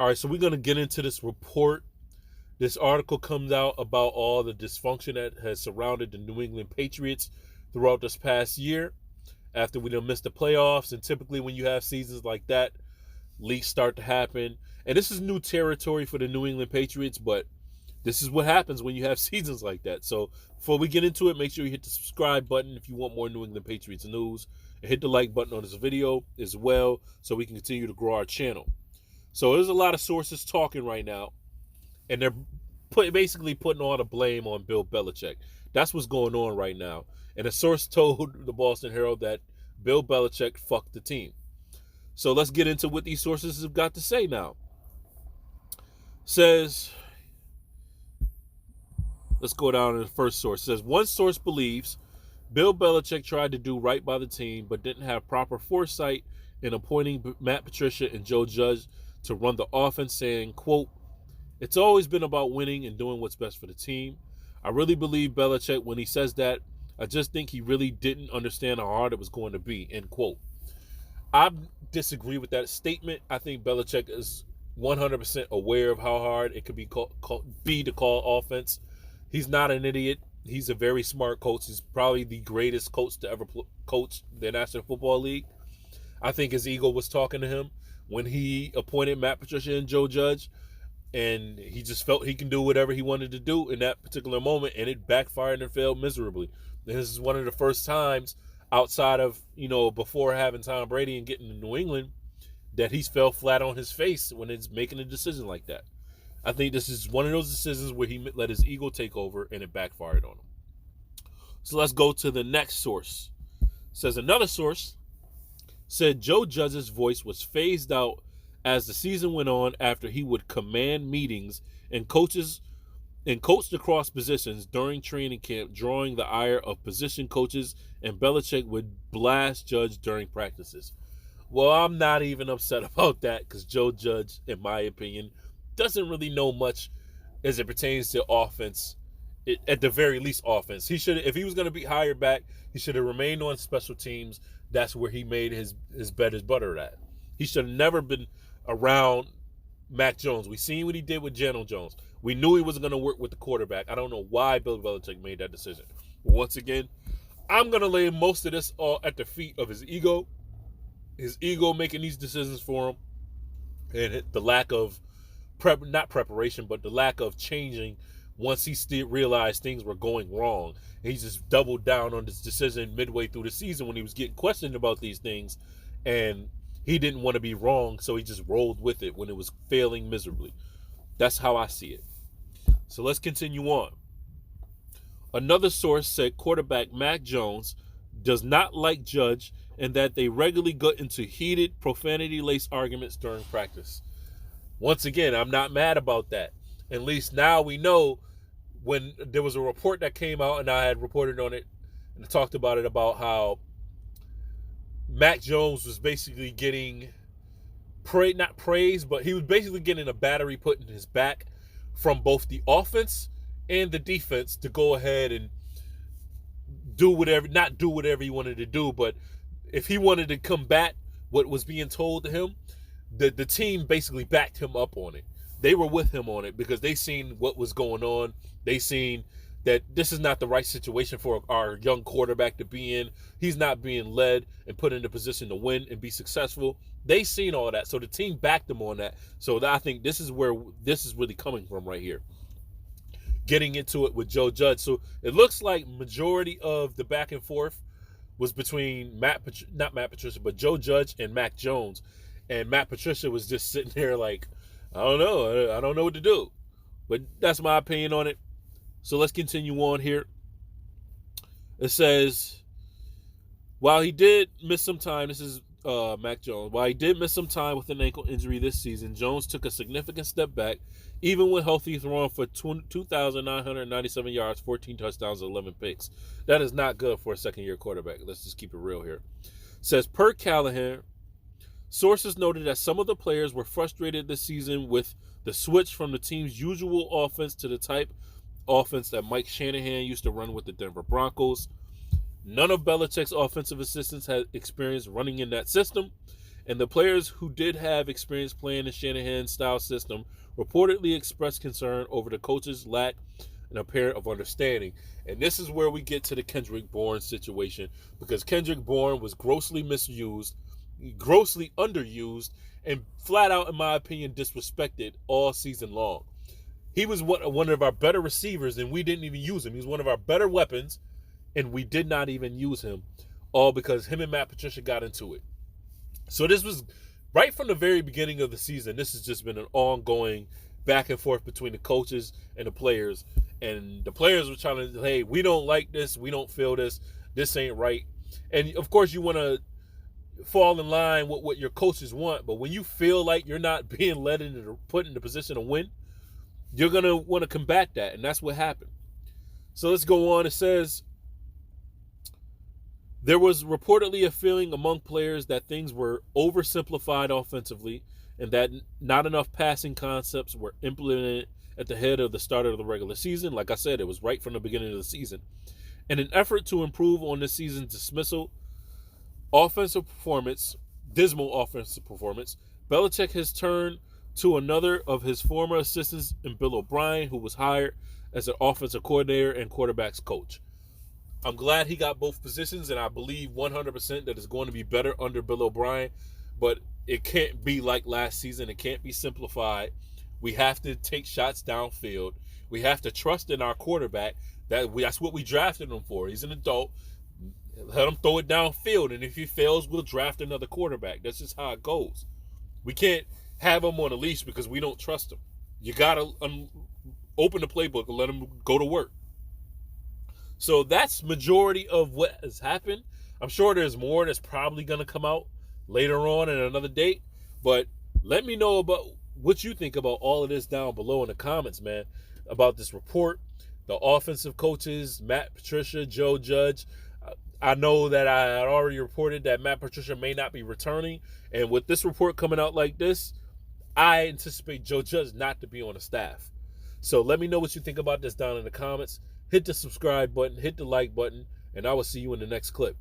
All right, so we're going to get into this report. This article comes out about all the dysfunction that has surrounded the New England Patriots throughout this past year after we done missed the playoffs. And typically when you have seasons like that, leaks start to happen. And this is new territory for the New England Patriots, but this is what happens when you have seasons like that. So before we get into it, make sure you hit the subscribe button if you want more New England Patriots news. And hit the like button on this video as well so we can continue to grow our channel. So there's a lot of sources talking right now, and they're basically putting all the blame on Bill Belichick. That's what's going on right now. And a source told the Boston Herald that Bill Belichick fucked the team. So let's get into what these sources have got to say now. Says, let's go down to the first source. It says, one source believes Bill Belichick tried to do right by the team, but didn't have proper foresight in appointing Matt Patricia and Joe Judge to run the offense, saying, quote, "It's always been about winning and doing what's best for the team. I really believe Belichick when he says that. I just think he really didn't understand how hard it was going to be," end quote. I disagree with that statement. I think Belichick is 100% aware of how hard it could be to call offense. He's not an idiot. He's a very smart coach. He's probably the greatest coach to ever coach the National Football League. I think his ego was talking to him when he appointed Matt Patricia and Joe Judge, and he just felt he can do whatever he wanted to do in that particular moment, and it backfired and failed miserably. And this is one of the first times outside of, before having Tom Brady and getting to New England that he's fell flat on his face when it's making a decision like that. I think this is one of those decisions where he let his ego take over and it backfired on him. So let's go to the next source. It says another source said Joe Judge's voice was phased out as the season went on after he would command meetings and coached across positions during training camp, drawing the ire of position coaches, and Belichick would blast Judge during practices. Well, I'm not even upset about that because Joe Judge, in my opinion, doesn't really know much as it pertains to offense. At the very least, offense. He should, if he was going to be hired back, he should have remained on special teams. That's where he made his bread and butter at. He should have never been around Mac Jones. We seen what he did with Daniel Jones. We knew he wasn't going to work with the quarterback. I don't know why Bill Belichick made that decision. But once again, I'm going to lay most of this all at the feet of his ego. His ego making these decisions for him, and the lack of not preparation, but the lack of changing once he still realized things were going wrong. He just doubled down on this decision midway through the season when he was getting questioned about these things, and he didn't want to be wrong, so he just rolled with it when it was failing miserably. That's how I see it. So let's continue on. Another source said quarterback Mac Jones does not like Judge and that they regularly got into heated, profanity-laced arguments during practice. Once again, I'm not mad about that. At least now we know, when there was a report that came out, and I had reported on it and talked about it, about how Mac Jones was basically getting not praise, but he was basically getting a battery put in his back from both the offense and the defense to go ahead and not do whatever he wanted to do, but if he wanted to combat what was being told to him, the team basically backed him up on it. They were with him on it because they seen what was going on. They seen that this is not the right situation for our young quarterback to be in. He's not being led and put in a position to win and be successful. They seen all that, so the team backed him on that. So I think this is where this is really coming from right here. Getting into it with Joe Judge. So it looks like majority of the back and forth was between not Matt Patricia, but Joe Judge and Mac Jones. And Matt Patricia was just sitting there like, I don't know what to do. But that's my opinion on it. So let's continue on here. It says, while he did miss some time, this is Mac Jones. While he did miss some time with an ankle injury this season, Jones took a significant step back, even when healthy, throwing for 2,997 yards, 14 touchdowns, 11 picks. That is not good for a second-year quarterback. Let's just keep it real here. It says, per Callahan, sources noted that some of the players were frustrated this season with the switch from the team's usual offense to the type offense that Mike Shanahan used to run with the Denver Broncos. None of Belichick's offensive assistants had experience running in that system, And the players who did have experience playing in Shanahan's style system reportedly expressed concern over the coach's lack and apparent of understanding. And this is where we get to the Kendrick Bourne situation, because Kendrick Bourne was grossly misused, grossly underused, and flat out, in my opinion, disrespected all season long. He was one of our better receivers, and we didn't even use him. He was one of our better weapons, and we did not even use him, all because him and Matt Patricia got into it. So this was right from the very beginning of the season. This has just been an ongoing back and forth between the coaches and the players. And the players were trying to, hey, we don't like this. We don't feel this. This ain't right. And, of course, you want to fall in line with what your coaches want. But when you feel like you're not being put in the position to win, you're going to want to combat that. And that's what happened. So let's go on. It says, there was reportedly a feeling among players that things were oversimplified offensively and that not enough passing concepts were implemented at the head of the start of the regular season. Like I said, it was right from the beginning of the season. In an effort to improve on this season's dismal offensive performance, Belichick has turned to another of his former assistants in Bill O'Brien, who was hired as an offensive coordinator and quarterbacks coach. I'm glad he got both positions, and I believe 100% that it's going to be better under Bill O'Brien, but it can't be like last season. It can't be simplified. We have to take shots downfield. We have to trust in our quarterback. That's what we drafted him for. He's an adult. Let him throw it downfield, and if he fails, we'll draft another quarterback. That's just how it goes. We can't have him on a leash because we don't trust him. You got to open the playbook and let him go to work. So that's majority of what has happened. I'm sure there's more that's probably going to come out later on at another date. But let me know about what you think about all of this down below in the comments, man, about this report, the offensive coaches, Matt Patricia, Joe Judge. I know that I had already reported that Matt Patricia may not be returning. And with this report coming out like this, I anticipate Joe Judge not to be on the staff. So let me know what you think about this down in the comments. Hit the subscribe button, hit the like button, and I will see you in the next clip.